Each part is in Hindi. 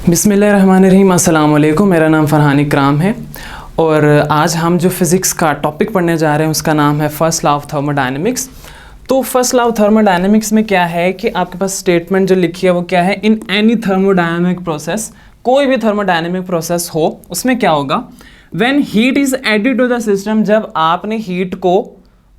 बिस्मिल्लाहिर्रहमानिर्रहीम, अस्सलाम वालेकुम। मेरा नाम फ़रहान इकराम है और आज हम जो फ़िज़िक्स का टॉपिक पढ़ने जा रहे हैं उसका नाम है फर्स्ट लॉ ऑफ थर्मोडायनेमिक्स। तो फर्स्ट लॉ ऑफ थर्मोडायनेमिक्स में क्या है कि आपके पास स्टेटमेंट जो लिखी है वो क्या है, इन एनी थर्मोडायनेमिक प्रोसेस, कोई भी थर्मोडायनेमिक प्रोसेस हो उसमें क्या होगा, when heat is added to the system, जब आपने हीट को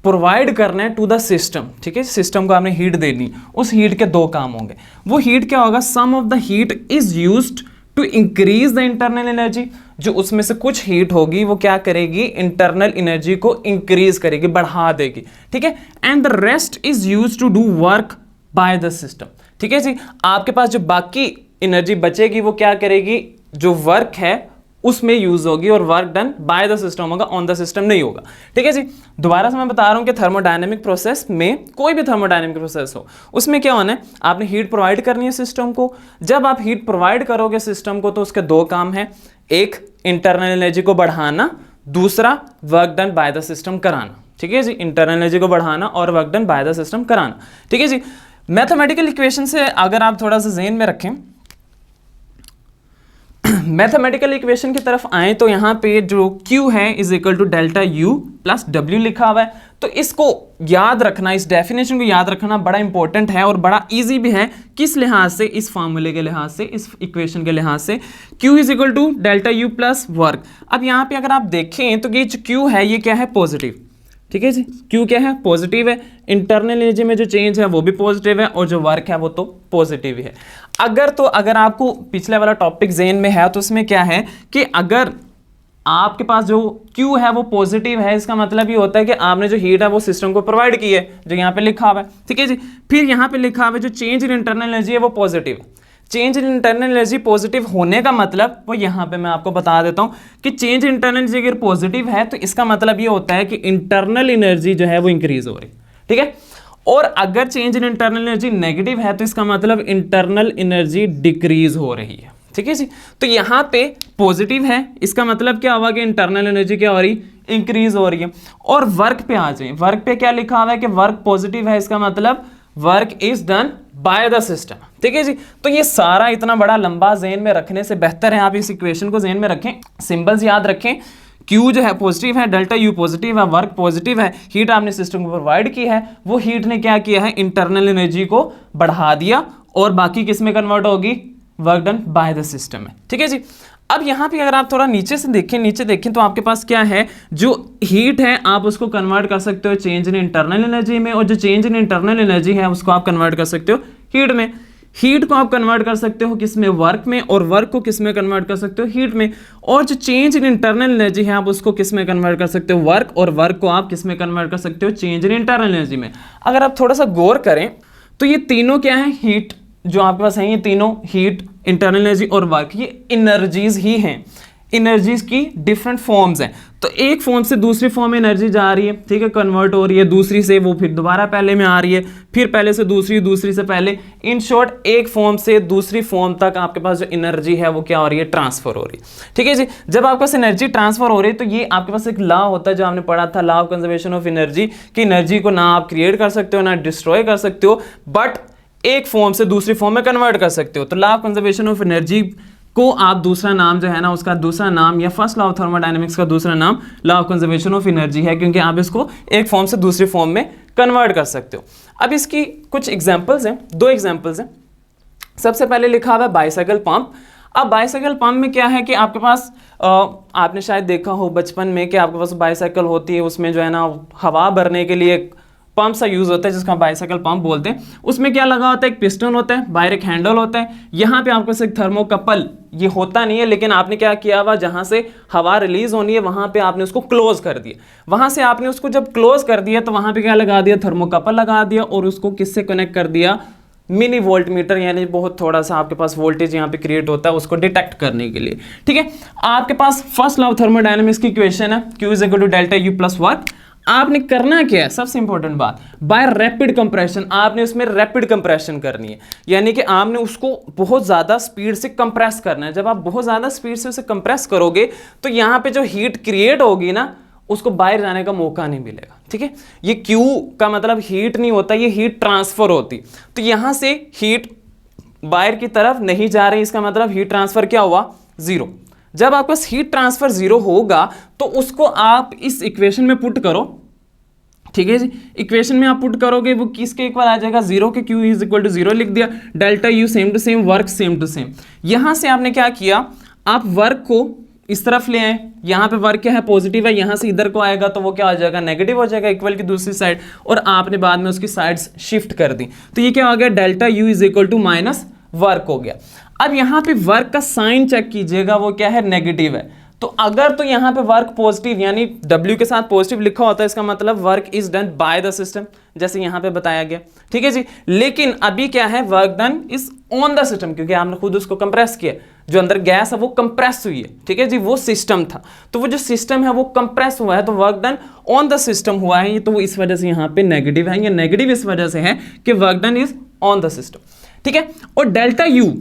प्रोवाइड करना है टू द सिस्टम, ठीक है, सिस्टम को आपने हीट देनी, उस हीट के दो काम होंगे। वो हीट क्या होगा, sum of the heat is used to increase the internal energy, जो उसमें से कुछ हीट होगी वो क्या करेगी, इंटरनल एनर्जी को इंक्रीज करेगी, बढ़ा देगी, ठीक है। And the rest is used to do work by the system, ठीक है जी। आपके पास जो बाकी एनर्जी बचेगी वो क्या करेगी, जो वर्क है उसमें यूज होगी और work done by the system होगा, ऑन द सिस्टम नहीं होगा, ठीक है जी। दोबारा से मैं बता रहा हूं कि थर्मोडायनेमिक प्रोसेस में, कोई भी थर्मोडायनेमिक प्रोसेस हो उसमें क्या होना है, आपने हीट प्रोवाइड करनी है सिस्टम को। जब आप हीट प्रोवाइड करोगे सिस्टम को तो उसके दो काम है, एक इंटरनल एनर्जी को बढ़ाना, दूसरा work done by the system कराना, ठीक है जी। इंटरनल एनर्जी को बढ़ाना और work done by the system कराना, ठीक है जी। मैथमेटिकल इक्वेशन से अगर आप थोड़ा सा ज़हन में रखें, मैथमेटिकल इक्वेशन की तरफ आए तो यहाँ पे जो Q है is equal to delta U plus W लिखा हुआ है। तो इसको याद रखना, इस डेफिनेशन को याद रखना बड़ा इंपॉर्टेंट है और बड़ा इजी भी है। किस लिहाज से, इस फॉर्मूले के लिहाज से, इस इक्वेशन के लिहाज से, Q is equal to delta U plus work. अब यहाँ पे अगर आप देखें तो ये जो Q है ये क्या है, पॉजिटिव, ठीक है जी। Q क्या है, पॉजिटिव है। इंटरनल एनर्जी में जो चेंज है वो भी पॉजिटिव है और जो वर्क है वो तो पॉजिटिव ही है। अगर आपको पिछले वाला टॉपिक ज़हन में है तो उसमें क्या है कि अगर आपके पास जो Q है वो पॉजिटिव है, इसका मतलब ये होता है कि आपने जो हीट है वो सिस्टम को प्रोवाइड की है, जो यहाँ पे लिखा हुआ है, ठीक है जी। फिर यहाँ पे लिखा हुआ है जो चेंज इन इंटरनल एनर्जी है वो पॉजिटिव है। Change in internal energy positive होने का मतलब वो यहाँ पे मैं आपको बता देता हूँ कि चेंज इन इंटरनल एनर्जी अगर पॉजिटिव है तो इसका मतलब ये होता है कि इंटरनल एनर्जी जो है वो इंक्रीज हो रही है, ठीक है। और अगर change in internal energy negative है तो इसका मतलब इंटरनल एनर्जी डिक्रीज हो रही है, ठीक है जी। तो यहाँ पे पॉजिटिव है, इसका मतलब क्या होगा कि इंटरनल एनर्जी क्या हो रही, इंक्रीज हो रही है। और वर्क पे आ जाए, वर्क पे क्या लिखा हुआ है कि वर्क पॉजिटिव है, इसका मतलब work is done by the system, ठीक है जी। तो ये सारा इतना बड़ा लंबा ज़हन में रखने से बेहतर है आप इस इक्वेशन को ज़हन में रखें, सिंबल्स याद रखें। Q जो है पॉजिटिव है, डेल्टा U पॉजिटिव है, वर्क पॉजिटिव है, हीट आपने सिस्टम को प्रोवाइड की है, वो हीट ने क्या किया है, इंटरनल एनर्जी को बढ़ा दिया और बाकी किस में कन्वर्ट होगी, work done by the system में, ठीक है जी। अब यहाँ पे अगर आप थोड़ा नीचे से देखें, नीचे देखें तो आपके पास क्या है, जो हीट है आप उसको कन्वर्ट कर सकते हो चेंज इन इंटरनल एनर्जी में, और जो चेंज इन इंटरनल एनर्जी है उसको आप कन्वर्ट कर सकते हो हीट में। हीट को आप कन्वर्ट कर सकते हो किस में, वर्क में, और वर्क को किस में कन्वर्ट कर सकते हो, हीट में। और जो चेंज इन इंटरनल एनर्जी है आप उसको किस में कन्वर्ट कर सकते हो, वर्क, और वर्क को आप किस में कन्वर्ट कर सकते हो, चेंज इन इंटरनल एनर्जी में। अगर आप थोड़ा सा गौर करें तो ये तीनों क्या है, हीट जो आपके पास है, ये तीनों हीट, इंटरनल एनर्जी और वर्क, ये एनर्जीज ही हैं, एनर्जीज की डिफरेंट फॉर्म्स हैं। तो एक फॉर्म से दूसरी फॉर्म में एनर्जी जा रही है, ठीक है, कन्वर्ट हो रही है, दूसरी से वो फिर दोबारा पहले में आ रही है, फिर पहले से दूसरी, दूसरी से पहले, इन शॉर्ट एक फॉर्म से दूसरी फॉर्म तक आपके पास जो एनर्जी है वो क्या हो रही है, ट्रांसफर हो रही है, ठीक है जी। जब आपके पास एनर्जी ट्रांसफर हो रही है तो ये आपके पास एक लॉ होता है जो आपने पढ़ा था, law of conservation of energy, कि एनर्जी को ना आप क्रिएट कर सकते हो ना डिस्ट्रॉय कर सकते हो, बट एक फॉर्म से दूसरी फॉर्म में कन्वर्ट कर सकते हो। तो law of conservation of energy को आप दूसरा नाम जो है ना, उसका दूसरा नाम, या फर्स्ट लॉ ऑफ थर्मोडायनेमिक्स का दूसरा नाम law of conservation of energy है, क्योंकि आप इसको एक फॉर्म से दूसरी फॉर्म में कन्वर्ट कर सकते हो। अब इसकी कुछ एग्जांपल्स हैं, दो एग्जांपल्स हैं। सबसे पहले लिखा हुआ है बाइसाइकिल पंप। अब बाइसाइकिल पंप में क्या है कि आपके पास आपने शायद देखा हो बचपन में कि आपके पास बाइसाइकिल होती है, उसमें जो है ना हवा भरने के लिए पंप सा यूज होता है जिसका बाइसाइकिल पंप बोलते हैं। उसमें क्या लगा होता है, एक पिस्टन होता है, बाहर एक हैंडल होता है, यहाँ पे आपके पास एक थर्मोकपल, ये होता नहीं है लेकिन आपने क्या किया हुआ, जहाँ से हवा रिलीज होनी है वहाँ पे आपने उसको क्लोज कर दिया। वहाँ से आपने उसको जब क्लोज कर दिया तो वहाँ पे क्या लगा दिया, थर्मोकपल लगा दिया, और उसको किससे कनेक्ट कर दिया, मिनी वोल्ट मीटर, यानी बहुत थोड़ा सा आपके पास वोल्टेज यहाँ पे क्रिएट होता है उसको डिटेक्ट करने के लिए, ठीक है। आपके पास फर्स्ट लॉ ऑफ थर्मोडायनेमिक्स की इक्वेशन है, Q is equal to delta U plus work. आपने करना क्या है, सबसे इंपॉर्टेंट बात, बाय रैपिड कंप्रेशन, आपने उसमें रैपिड कंप्रेशन करनी है, यानी कि आपने उसको बहुत ज़्यादा स्पीड से कंप्रेस करना है। जब आप बहुत ज़्यादा स्पीड से उसे कंप्रेस करोगे तो यहाँ पे जो हीट क्रिएट होगी ना, उसको बाहर जाने का मौका नहीं मिलेगा, ठीक है। ये Q का मतलब हीट नहीं होता, ये हीट ट्रांसफर होती। तो यहाँ से हीट बाहर की तरफ नहीं जा रही, इसका मतलब हीट ट्रांसफर क्या हुआ, जीरो। जब आपके पास हीट ट्रांसफर जीरो होगा तो उसको आप इस इक्वेशन में पुट करो, ठीक है जी। इक्वेशन में आप पुट करोगे वो किसके इक्वल आ जाएगा, जीरो के, Q is equal to zero लिख दिया, delta U same to same, work same to same. यहां से आपने क्या किया, आप वर्क को इस तरफ ले आए, यहाँ पे वर्क क्या है, पॉजिटिव है, यहाँ से इधर को आएगा तो वो क्या हो जाएगा, नेगेटिव हो जाएगा, इक्वल की दूसरी साइड, और आपने बाद में उसकी साइड्स शिफ्ट कर दी, तो ये क्या हो गया, delta U is equal to minus work हो गया। अब यहाँ पे वर्क का साइन चेक कीजिएगा, वो क्या है, नेगेटिव है। तो अगर तो यहाँ पे वर्क पॉजिटिव यानी W के साथ पॉजिटिव लिखा होता है, इसका मतलब work is done by the system, जैसे यहाँ पे बताया गया, ठीक है जी। लेकिन अभी क्या है, work done is on the system, क्योंकि आपने खुद उसको कंप्रेस किया, जो अंदर गैस है वो कंप्रेस हुई है, ठीक है जी, वो सिस्टम था, तो वो जो सिस्टम है वो कंप्रेस हुआ है, तो work done on the system हुआ है, तो वो इस वजह से यहाँ पे नेगेटिव है, ये नेगेटिव इस वजह से है कि work done is on the system, ठीक है। और डेल्टा यू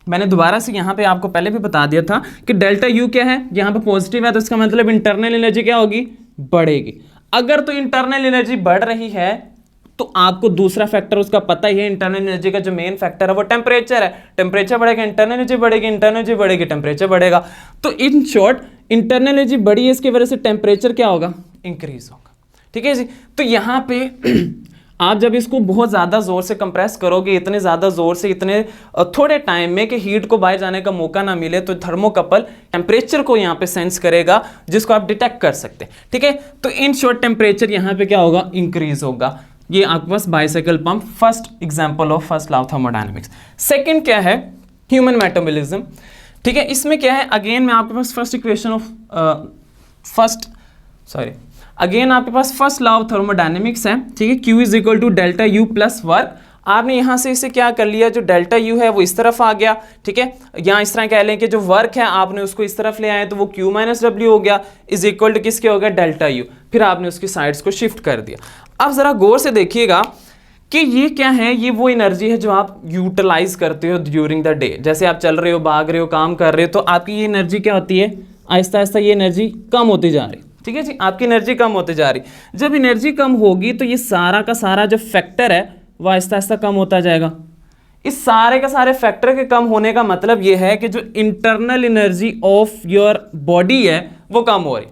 मैंने दोबारा से यहाँ पे आपको पहले भी बता दिया था कि डेल्टा यू क्या है, यहाँ पे पॉजिटिव है, तो इसका मतलब इंटरनल एनर्जी क्या होगी, बढ़ेगी। अगर तो इंटरनल एनर्जी बढ़ रही है तो आपको दूसरा फैक्टर उसका पता ही है, इंटरनल एनर्जी का जो मेन फैक्टर है वो टेम्परेचर है, टेम्परेचर बढ़ेगा इंटरनल एनर्जी बढ़ेगी, इंटरनल एनर्जी बढ़ेगी टेम्परेचर बढ़ेगा। तो इन शॉर्ट इंटरनल एनर्जी बढ़ी है, इसकी वजह से टेम्परेचर क्या होगा, इंक्रीज होगा, ठीक है जी। तो यहाँ पे आप जब इसको बहुत ज़्यादा ज़ोर से कंप्रेस करोगे, इतने ज़्यादा ज़ोर से, इतने थोड़े टाइम में कि हीट को बाहर जाने का मौका ना मिले, तो थर्मोकपल टेम्परेचर को यहाँ पे सेंस करेगा, जिसको आप डिटेक्ट कर सकते हैं, ठीक है। तो इन शॉर्ट टेम्परेचर यहाँ पे क्या होगा, इंक्रीज होगा। ये आपके पास bicycle pump, first example of first law of thermodynamics. Second क्या है, ह्यूमन मेटाबॉलिज्म, ठीक है। इसमें क्या है, अगेन मैं आपके पास फर्स्ट इक्वेशन ऑफ अगेन आपके पास फर्स्ट लॉ ऑफ थर्मोडायनेमिक्स है, ठीक है। Q is equal to delta U plus work. आपने यहाँ से इसे क्या कर लिया, जो डेल्टा यू है वो इस तरफ आ गया, ठीक है। यहाँ इस तरह कह लें कि जो वर्क है आपने उसको इस तरफ ले आए, तो वो Q माइनस डब्ल्यू हो गया, इज इक्वल टू किसके हो गया, डेल्टा यू। फिर आपने उसकी साइड्स को शिफ्ट कर दिया। अब जरा गौर से देखिएगा कि ये क्या है, ये वो एनर्जी है जो आप यूटिलाइज करते हो ड्यूरिंग द डे। जैसे आप चल रहे हो, भाग रहे हो, काम कर रहे हो, तो आपकी ये एनर्जी क्या होती है, आहिस्ता आहिस्ता ये एनर्जी कम होती जा रही, ठीक है जी, आपकी एनर्जी कम होती जा रही। जब एनर्जी कम होगी तो ये सारा का सारा जो फैक्टर है वो आहिस्ता आहिस्ता कम होता जाएगा। इस सारे का सारे फैक्टर के कम होने का मतलब ये है कि जो internal energy of your body है वो कम हो रही।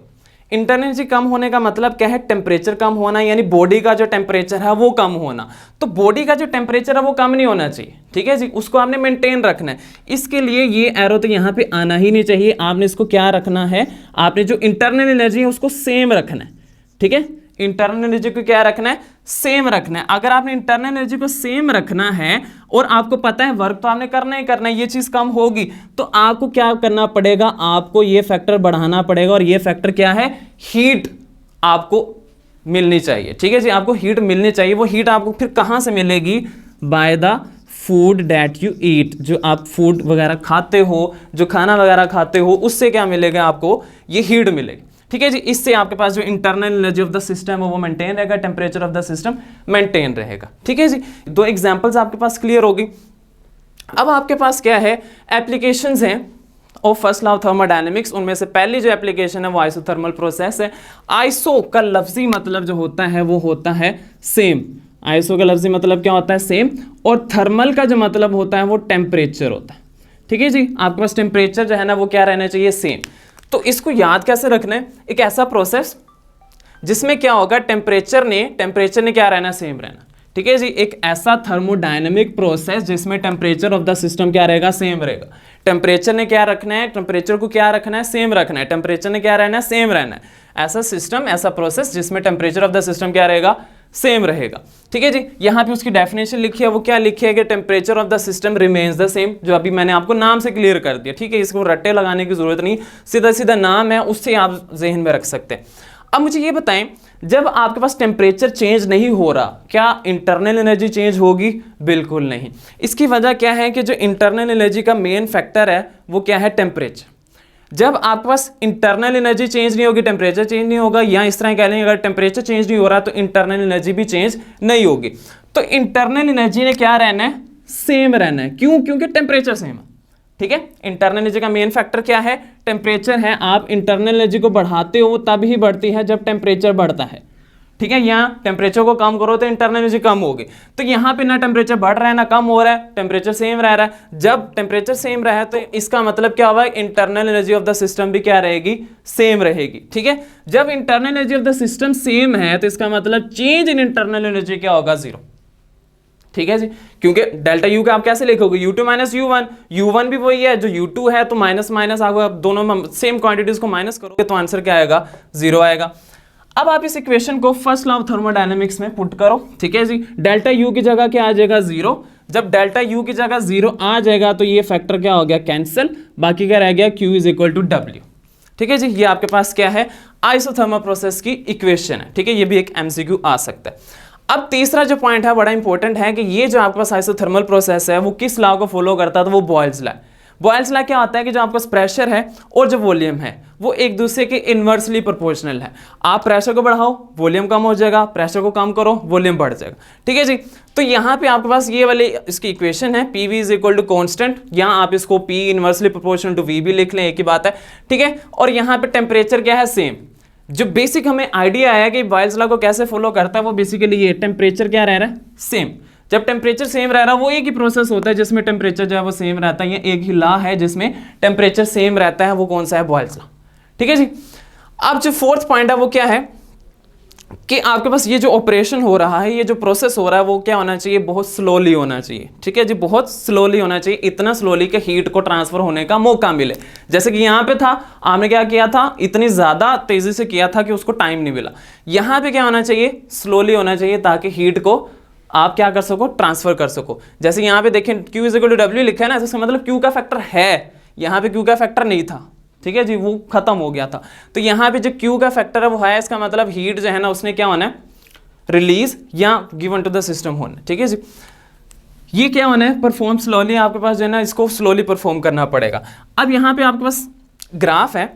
इंटरनल एनर्जी कम होने का मतलब क्या है, टेम्परेचर कम होना, यानी बॉडी का जो टेम्परेचर है वो कम होना। तो बॉडी का जो टेम्परेचर है वो कम नहीं होना चाहिए, ठीक है जी, उसको आपने मेंटेन रखना है। इसके लिए ये एरो तो यहाँ पे आना ही नहीं चाहिए, आपने इसको क्या रखना है, आपने जो इंटरनल एनर्जी है उसको सेम रखना है, ठीक है। इंटरनल एनर्जी को क्या रखना है, सेम रखना है। अगर आपने इंटरनल एनर्जी को सेम रखना है और आपको पता है वर्क तो आपने करना ही करना है, ये चीज कम होगी, तो आपको क्या करना पड़ेगा, आपको ये फैक्टर बढ़ाना पड़ेगा। और ये फैक्टर क्या है, हीट आपको मिलनी चाहिए, ठीक है जी, आपको हीट मिलनी चाहिए। वो हीट आपको फिर कहां से मिलेगी, by the food that you eat. जो आप फूड वगैरह खाते हो, जो खाना वगैरह खाते हो, उससे क्या मिलेगा, आपको ये हीट मिलेगी, ठीक है जी। इससे आपके पास जो internal energy of the system है वो मेंटेन रहेगा, temperature of the system maintain रहेगा, ठीक है जी। दो एग्जांपल्स आपके पास क्लियर होगी। अब आपके पास क्या है, एप्लीकेशंस हैं of first law of thermodynamics. उनमें से पहली जो एप्लीकेशन है वो आइसोथर्मल प्रोसेस है। आइसो का लफ्जी मतलब जो होता है वो होता है सेम। आइसो का लफ्जी मतलब क्या होता है, सेम। और थर्मल का जो मतलब होता है वो टेम्परेचर होता है, ठीक है जी। आपके पास टेम्परेचर जो है ना वो क्या रहना चाहिए, सेम। तो इसको याद कैसे रखना है, एक ऐसा प्रोसेस जिसमें क्या होगा, टेम्परेचर ने क्या रहना, सेम रहना, ठीक है जी। एक ऐसा थर्मोडायनेमिक प्रोसेस जिसमें टेम्परेचर ऑफ द सिस्टम क्या रहेगा, सेम रहेगा। टेम्परेचर ने क्या रखना है, टेम्परेचर को क्या रखना है, सेम रखना है। टेम्परेचर ने क्या रहना है, सेम रहना है। ऐसा सिस्टम, ऐसा प्रोसेस जिसमें टेम्परेचर ऑफ द सिस्टम क्या रहेगा, सेम रहेगा, ठीक है जी। यहाँ पे उसकी डेफिनेशन लिखी है, वो क्या लिखी है कि temperature of the system remains the same, जो अभी मैंने आपको नाम से क्लियर कर दिया, ठीक है। इसको रट्टे लगाने की जरूरत नहीं, सीधा सीधा नाम है, उससे आप जहन में रख सकते हैं। अब मुझे ये बताएं, जब आपके पास टेम्परेचर चेंज नहीं हो रहा, क्या इंटरनल एनर्जी चेंज होगी? बिल्कुल नहीं। इसकी वजह क्या है कि जो इंटरनल एनर्जी का मेन फैक्टर है वो क्या है, टेम्परेचर। जब आपके पास इंटरनल एनर्जी चेंज नहीं होगी, टेम्परेचर चेंज नहीं होगा, या इस तरह कह लेंगे अगर टेम्परेचर चेंज नहीं हो रहा तो इंटरनल एनर्जी भी चेंज नहीं होगी। तो इंटरनल एनर्जी ने क्या रहना है, सेम रहना है। क्यों? क्योंकि टेम्परेचर सेम है, ठीक है। इंटरनल एनर्जी का मेन फैक्टर क्या है, टेम्परेचर है। आप इंटरनल एनर्जी को बढ़ाते हो तब ही बढ़ती है जब टेम्परेचर बढ़ता है, ठीक है, यहाँ टेम्परेचर को कम करो तो इंटरनल एनर्जी कम होगी। तो यहाँ पे ना टेम्परेचर बढ़ रहा है ना कम हो रहा है, टेम्परेचर सेम रह रहा है। जब टेम्परेचर सेम रहा है तो इसका मतलब क्या हुआ, internal energy of the system भी क्या रहेगी, सेम रहेगी। ठीक है, जब internal energy of the system same है तो इसका मतलब चेंज इन इंटरनल एनर्जी क्या होगा, जीरो। ठीक है जी, क्योंकि डेल्टा यू का आप कैसे लिखोगे, U2 माइनस U1, U1 भी वही है जो U2 है, तो माइनस माइनस आप दोनों सेम क्वांटिटीज को माइनस करोगे तो आंसर क्या आएगा, जीरो आएगा। अब आप इस इक्वेशन को फर्स्ट लॉ ऑफ थर्मोडायनेमिक्स में पुट करो। ठीक है जी, डेल्टा यू की जगह क्या आ जाएगा, जीरो। जब डेल्टा यू की जगह जीरो आ जाएगा तो ये फैक्टर क्या हो गया, कैंसिल, बाकी क्या रह गया, Q is equal to W। ठीक है जी, ये आपके पास क्या है, आइसोथर्मल प्रोसेस की इक्वेशन है। ठीक है, ये भी एक MCQ आ सकता है। अब तीसरा जो पॉइंट है बड़ा इंपॉर्टेंट है कि ये जो आपके पास आइसोथर्मल प्रोसेस है वो किस लॉ को फॉलो करता है, तो वो बॉयल्स लॉ। बॉयल्स लॉ क्या होता है कि जो आपके पास प्रेशर है और जो वॉल्यूम है वो एक दूसरे के इनवर्सली प्रोपोर्शनल है। आप प्रेशर को बढ़ाओ वॉल्यूम कम हो जाएगा, प्रेशर को कम करो वॉल्यूम बढ़ जाएगा। ठीक है जी, तो यहाँ पे आपके पास ये वाली इसकी इक्वेशन है, PV is equal to constant, यहाँ आप इसको P inversely proportional to V भी लिख लें, एक ही बात है। ठीक है, और यहाँ पे टेम्परेचर क्या है, सेम। जो बेसिक हमें आइडिया आया कि बॉयल्स लॉ को कैसे फॉलो करता है वो बेसिकली ये, टेम्परेचर क्या रह रहा है, सेम। जब टेम्परेचर सेम रह रहा है वो एक ही प्रोसेस होता है जिसमें टेम्परेचर जो है वो सेम रहता है, ये एक ही लॉ है जिसमें टेम्परेचर सेम रहता है, वो कौन सा है, बॉयल्स लॉ। ठीक है जी, अब जो फोर्थ पॉइंट है वो क्या है कि आपके पास ये जो ऑपरेशन हो रहा है, ये जो प्रोसेस हो रहा है वो क्या होना चाहिए, बहुत स्लोली होना चाहिए। ठीक है जी, बहुत स्लोली होना चाहिए, इतना स्लोली कि हीट को ट्रांसफर होने का मौका मिले। जैसे कि यहाँ पे था, आपने क्या किया था, इतनी ज्यादा तेजी से किया था कि उसको टाइम नहीं मिला। यहाँ पे क्या होना चाहिए, स्लोली होना चाहिए ताकि हीट को आप क्या कर सको, ट्रांसफर कर सको। जैसे यहाँ पे देखें Q is equal to W लिखा है ना, इसका मतलब Q का फैक्टर है, यहाँ पे Q का फैक्टर नहीं था। ठीक है जी, वो खत्म हो गया था। तो यहाँ पे जो Q का फैक्टर है वो है, इसका मतलब हीट जो है ना उसने क्या होना है, रिलीज या गिवन टू द सिस्टम होना। ठीक है जी, ये क्या होना है, परफॉर्म स्लोली, आपके पास जो है ना इसको स्लोली परफॉर्म करना पड़ेगा। अब यहाँ पे आपके पास ग्राफ है,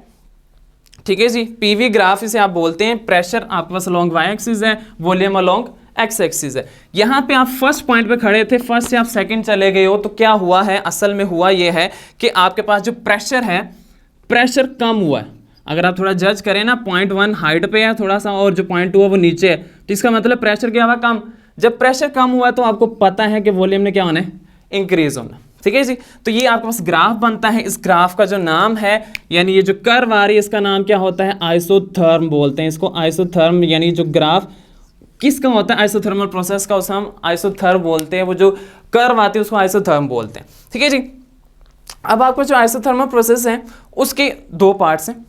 ठीक है जी, PV ग्राफ इसे आप बोलते हैं। प्रेशर आपके पास अलोंग y एक्सिस है, वॉल्यूम अलोंग x एक्सिस है। यहाँ पे आप फर्स्ट पॉइंट पे खड़े थे, फर्स्ट से आप सेकंड चले गए हो, तो क्या हुआ है, असल में हुआ ये है कि आपके पास जो प्रेशर है, प्रेशर कम हुआ है। अगर आप थोड़ा जज करें ना, 0.1 हाइट पे है थोड़ा सा और जो 0.2 है वो नीचे है, तो इसका मतलब प्रेशर क्या हुआ, कम। जब प्रेशर कम हुआ तो आपको पता है कि वॉल्यूम ने क्या होना है, इंक्रीज होना। ठीक है जी, तो ये आपके पास ग्राफ बनता है। इस ग्राफ का जो नाम है, यानी ये जो कर्व आ रही है, इसका नाम क्या होता है, आइसोथर्म बोलते हैं इसको। आइसोथर्म यानी जो ग्राफ किसका होता है, आइसोथर्मल प्रोसेस का, उसे हम आइसोथर्म बोलते हैं। वो जो कर्व आती है उसको आइसोथर्म बोलते हैं। ठीक है जी, अब आपको जो आइसोथर्मल प्रोसेस है उसके दो पार्ट्स हैं,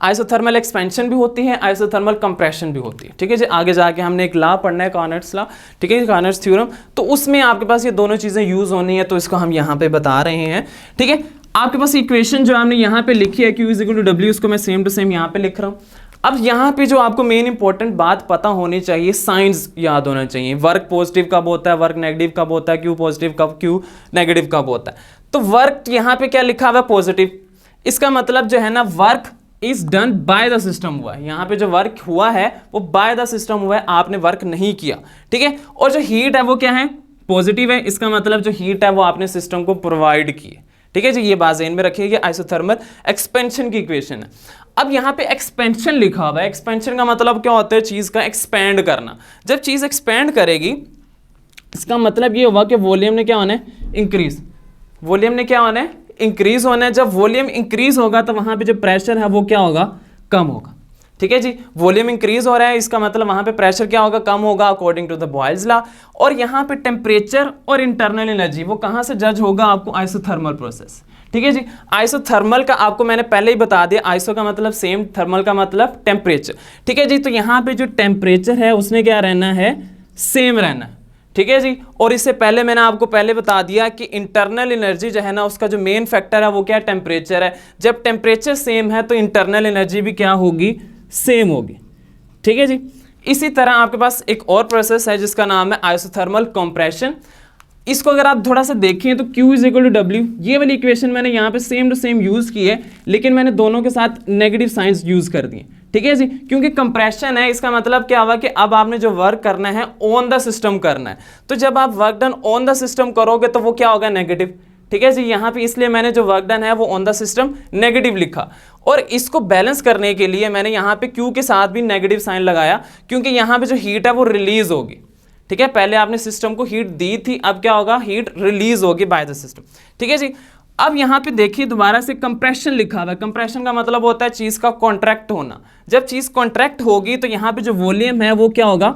आइसोथर्मल एक्सपेंशन भी होती है, आइसोथर्मल कंप्रेशन भी होती है। ठीक है जी, आगे जाके हमने एक लॉ पढ़ना है, कार्नोट्स लॉ। ठीक है, कार्नोट्स थ्योरम, तो उसमें आपके पास ये दोनों चीजें यूज होनी है, तो इसको हम यहाँ पे बता रहे हैं। ठीक है, आपके पास इक्वेशन जो हमने यहाँ पे लिखी है, Q is equal to W, उसको मैं सेम टू सेम यहाँ पे लिख रहा हूँ। अब यहाँ पे जो आपको मेन इंपॉर्टेंट बात पता होनी चाहिए, साइंस याद होना चाहिए। वर्क पॉजिटिव कब होता है, वर्क नेगेटिव कब होता है, Q पॉजिटिव कब, Q नेगेटिव कब होता है। तो वर्क यहाँ पे क्या लिखा हुआ है, पॉजिटिव, इसका मतलब जो है ना work is done by the system हुआ है। यहाँ पे जो वर्क हुआ है वो बाय द सिस्टम हुआ है, आपने वर्क नहीं किया। ठीक है, और जो हीट है वो क्या है, पॉजिटिव है, इसका मतलब जो हीट है वो आपने सिस्टम को प्रोवाइड की है। ठीक है जी, ये बात ज़हन में रखिए, ये आइसोथर्मल एक्सपेंशन की इक्वेशन है। अब यहाँ पे एक्सपेंशन लिखा हुआ है, एक्सपेंशन का मतलब क्या होता है, चीज़ का एक्सपेंड करना। जब चीज़ एक्सपेंड करेगी इसका मतलब ये होगा कि वॉल्यूम ने क्या होना है, इंक्रीज, वॉल्यूम ने क्या होना है, इंक्रीज होना है। जब वॉल्यूम इंक्रीज होगा तो वहाँ पे जो प्रेशर है वो क्या होगा, कम होगा। ठीक है जी, वॉल्यूम इंक्रीज हो रहा है, इसका मतलब वहाँ पे प्रेशर क्या होगा, कम होगा, according to the Boyle's law. और यहाँ पे टेम्परेचर और इंटरनल एनर्जी वो कहाँ से जज होगा, आपको आइसोथर्मल प्रोसेस। ठीक है जी, आइसोथर्मल का आपको मैंने पहले ही बता दिया, आइसो का मतलब सेम, थर्मल का मतलब टेम्परेचर। ठीक है जी, तो यहाँ पे जो टेम्परेचर है उसने क्या रहना है, सेम रहना है। ठीक है जी, और इससे पहले मैंने आपको पहले बता दिया कि इंटरनल एनर्जी जो है ना उसका जो मेन फैक्टर है वो क्या है, टेम्परेचर है। जब टेम्परेचर सेम है तो इंटरनल एनर्जी भी क्या होगी, सेम होगी। ठीक है जी, इसी तरह आपके पास एक और प्रोसेस है जिसका नाम है आइसोथर्मल कंप्रेशन। इसको अगर आप थोड़ा सा देखें तो Q is equal to W, ये वाली इक्वेशन मैंने यहाँ पे सेम टू सेम यूज की है, लेकिन मैंने दोनों के साथ नेगेटिव साइंस यूज कर दिए। ठीक है जी, क्योंकि कंप्रेशन है, इसका मतलब क्या हुआ कि अब आपने जो वर्क करना है ऑन द सिस्टम करना है। तो जब आप work done on the system करोगे तो वो क्या होगा, नेगेटिव। ठीक है जी। यहाँ पे इसलिए मैंने जो वर्क डन है वो ऑन द सिस्टम नेगेटिव लिखा, और इसको बैलेंस करने के लिए मैंने यहाँ पे Q के साथ भी नेगेटिव साइन लगाया, क्योंकि यहाँ पे जो हीट है वो रिलीज होगी। ठीक है, पहले आपने सिस्टम को हीट दी थी, अब क्या होगा, हीट रिलीज होगी बाय द सिस्टम। ठीक है जी। अब यहाँ पे देखिए दोबारा से कंप्रेशन लिखा हुआ है। कंप्रेशन का मतलब होता है चीज का कॉन्ट्रैक्ट होना। जब चीज कॉन्ट्रैक्ट होगी तो यहाँ पे जो वॉल्यूम है वो क्या होगा,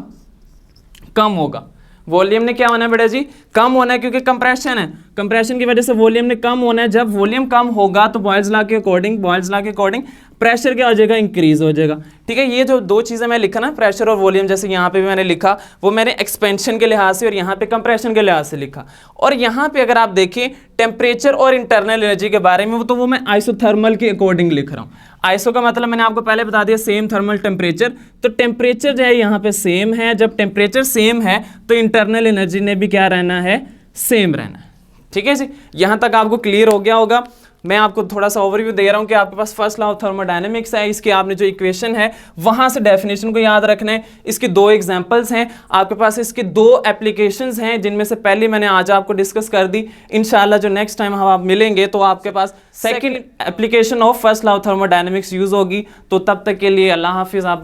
कम होगा। वॉल्यूम ने क्या होना है बेटा जी, कम होना है, क्योंकि कंप्रेशन है, कंप्रेशन की वजह से वॉल्यूम ने कम होना है। जब वॉल्यूम कम होगा तो बॉयल्स लॉ के अकॉर्डिंग प्रेशर क्या हो जाएगा, इंक्रीज हो जाएगा। ठीक है, ये जो दो चीजें मैं लिखा ना, प्रेशर और वॉल्यूम, जैसे यहाँ पे भी मैंने लिखा, वो मैंने एक्सपेंशन के लिहाज से और यहाँ पे कंप्रेशन के लिहाज से लिखा। और यहाँ पे अगर आप देखें टेम्परेचर और इंटरनल एनर्जी के बारे में, तो वो मैं आइसोथर्मल के अकॉर्डिंग लिख रहा हूँ। आइसो का मतलब मैंने आपको पहले बता दिया, सेम थर्मल टेम्परेचर। तो टेम्परेचर जो है यहाँ पे सेम है, जब टेम्परेचर सेम है तो इंटरनल एनर्जी ने भी क्या रहना है, सेम रहना है। ठीक है जी, यहाँ तक आपको क्लियर हो गया होगा। मैं आपको थोड़ा सा ओवरव्यू दे रहा हूँ कि आपके पास फर्स्ट लॉ ऑफ थर्मोडायनेमिक्स है, इसके आपने जो इक्वेशन है वहां से डेफिनेशन को याद रखना है। इसके दो एग्जांपल्स हैं आपके पास, इसके दो एप्लीकेशंस हैं, जिनमें से पहली मैंने आज आपको डिस्कस कर दी। इंशाल्लाह जो नेक्स्ट टाइम हम आप मिलेंगे तो आपके पास second application of first law of thermodynamics use होगी। तो तब तक के लिए अल्लाह हाफिज़, आप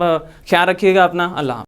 ख्याल रखिएगा अपना। अल्लाह।